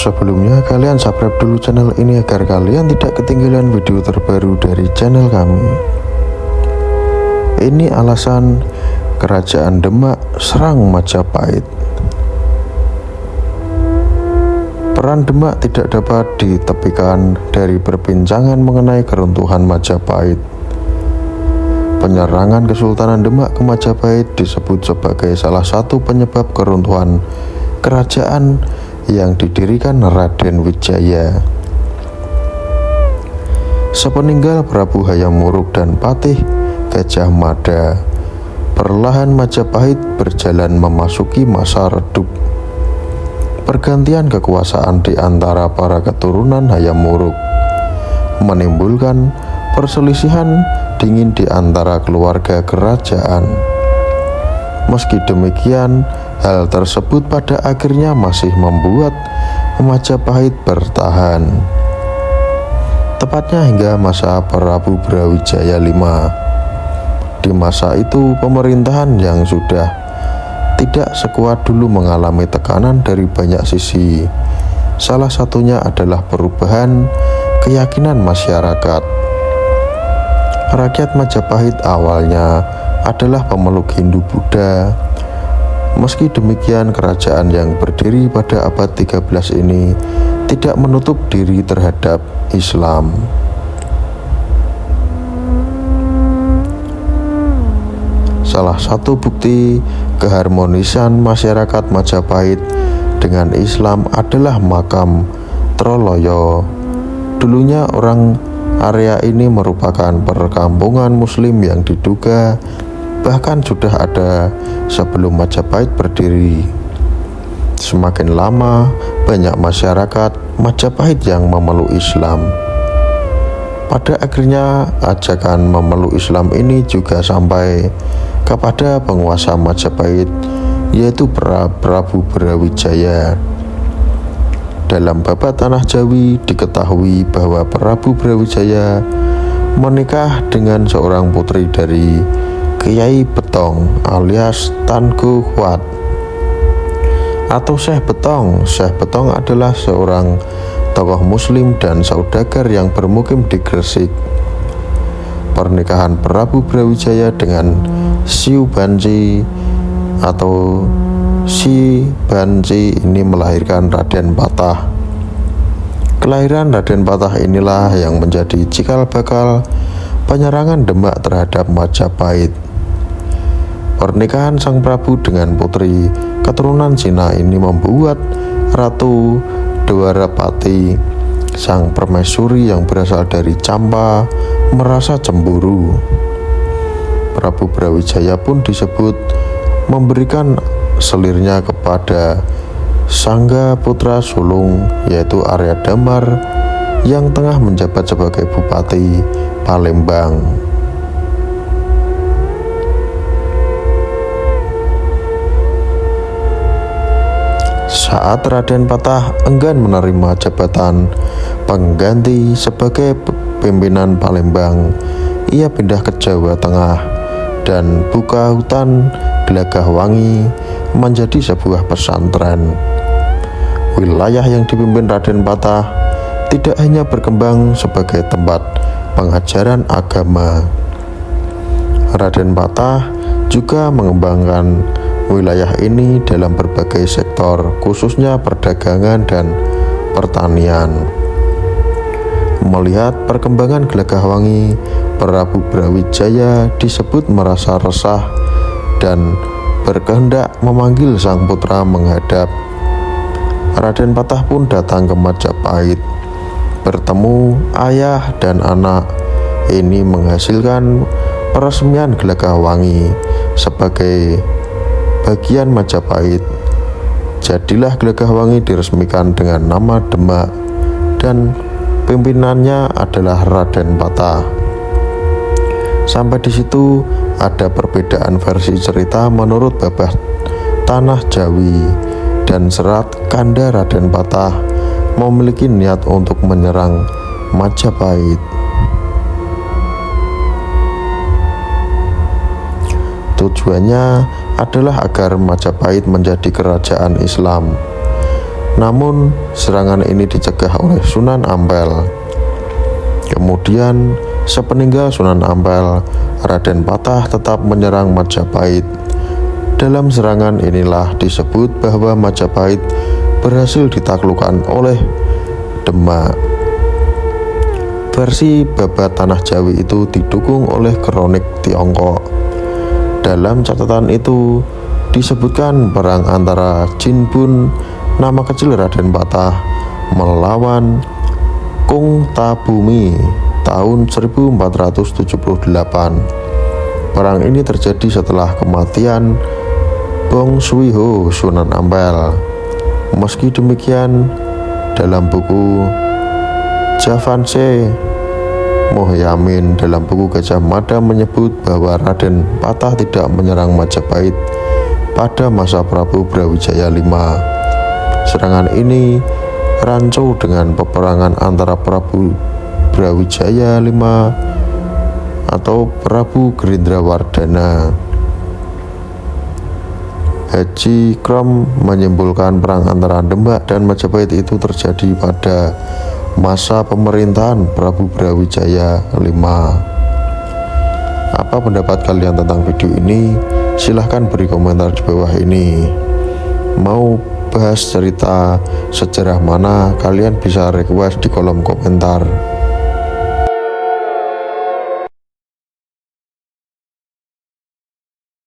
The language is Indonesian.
Sebelumnya kalian subscribe dulu channel ini agar kalian tidak ketinggalan video terbaru dari channel kami. Ini alasan Kerajaan Demak serang Majapahit. Peran Demak tidak dapat ditepikan dari perbincangan mengenai keruntuhan Majapahit. Penyerangan Kesultanan Demak ke Majapahit disebut sebagai salah satu penyebab keruntuhan kerajaan yang didirikan Raden Wijaya. Sepeninggal Prabu Hayam Wuruk dan Patih Gajah Mada, perlahan Majapahit berjalan memasuki masa redup. Pergantian kekuasaan di antara para keturunan Hayam Wuruk menimbulkan perselisihan dingin di antara keluarga kerajaan. Meski demikian, hal tersebut pada akhirnya masih membuat Majapahit bertahan. Tepatnya hingga masa Prabu Brawijaya V. Di masa itu, pemerintahan yang sudah tidak sekuat dulu mengalami tekanan dari banyak sisi. Salah satunya adalah perubahan keyakinan masyarakat. Rakyat Majapahit awalnya adalah pemeluk Hindu-Buddha. Meski demikian, kerajaan yang berdiri pada abad 13 ini tidak menutup diri terhadap Islam. Salah satu bukti keharmonisan masyarakat Majapahit dengan Islam adalah makam Troloyo. Dulunya orang area ini merupakan perkampungan Muslim yang diduga bahkan sudah ada sebelum Majapahit berdiri. Semakin lama, banyak masyarakat Majapahit yang memeluk Islam. Pada akhirnya, ajakan memeluk Islam ini juga sampai kepada penguasa Majapahit, yaitu Prabu Brawijaya. Dalam babat Tanah Jawi diketahui bahwa Prabu Brawijaya menikah dengan seorang putri dari Kiai Betong alias Tanku Huat atau Syekh Betong. Syekh Betong adalah seorang tokoh muslim dan saudagar yang bermukim di Gresik. Pernikahan Prabu Brawijaya dengan Siu Banci atau Si Banci ini melahirkan Raden Patah. Kelahiran Raden Patah inilah yang menjadi cikal bakal penyerangan Demak terhadap Majapahit. Pernikahan sang Prabu dengan putri keturunan Cina ini membuat Ratu Dwarapati, sang permaisuri yang berasal dari Campa, merasa cemburu. Prabu Brawijaya pun disebut memberikan selirnya kepada Sangga Putra Sulung, yaitu Arya Damar yang tengah menjabat sebagai Bupati Palembang. Saat Raden Patah enggan menerima jabatan pengganti sebagai pimpinan Palembang, ia pindah ke Jawa Tengah dan buka hutan Gelagahwangi menjadi sebuah pesantren. Wilayah yang dipimpin Raden Patah tidak hanya berkembang sebagai tempat pengajaran agama. Raden Patah juga mengembangkan wilayah ini dalam berbagai sektor, khususnya perdagangan dan pertanian. Melihat perkembangan Gelagahwangi, Prabu Brawijaya disebut merasa resah dan berkehendak memanggil sang putra menghadap. Raden Patah pun datang ke Majapahit. Bertemu ayah dan anak ini menghasilkan peresmian Gelagahwangi sebagai bagian Majapahit. Jadilah Gelagahwangi diresmikan dengan nama Demak dan pimpinannya adalah Raden Patah. Sampai di situ ada perbedaan versi cerita menurut babat Tanah Jawi dan Serat Kanda. Raden Patah memiliki niat untuk menyerang Majapahit. Tujuannya adalah agar Majapahit menjadi kerajaan Islam. Namun serangan ini dicegah oleh Sunan Ampel. Kemudian sepeninggal Sunan Ampel, Raden Patah tetap menyerang Majapahit. Dalam serangan inilah disebut bahwa Majapahit berhasil ditaklukkan oleh Demak. Versi babat Tanah Jawi itu didukung oleh kronik Tiongkok. Dalam catatan itu disebutkan perang antara Jin Bun, nama kecil Raden Patah, melawan Kung Tabumi tahun 1478. Perang ini terjadi setelah kematian Bong Suiho Sunan Ampel. Meski demikian, dalam buku Javanse Mohyamin dalam buku Gajah Mada menyebut bahwa Raden Patah tidak menyerang Majapahit pada masa Prabu Brawijaya V. Serangan ini rancu dengan peperangan antara Prabu Brawijaya V atau Prabu Gerindrawardana. Haji Krom menyimpulkan perang antara Demak dan Majapahit itu terjadi pada masa pemerintahan Prabu Brawijaya V. Apa pendapat kalian tentang video ini? Silahkan beri komentar di bawah ini. Mau bahas cerita sejarah mana? Kalian bisa request di kolom komentar.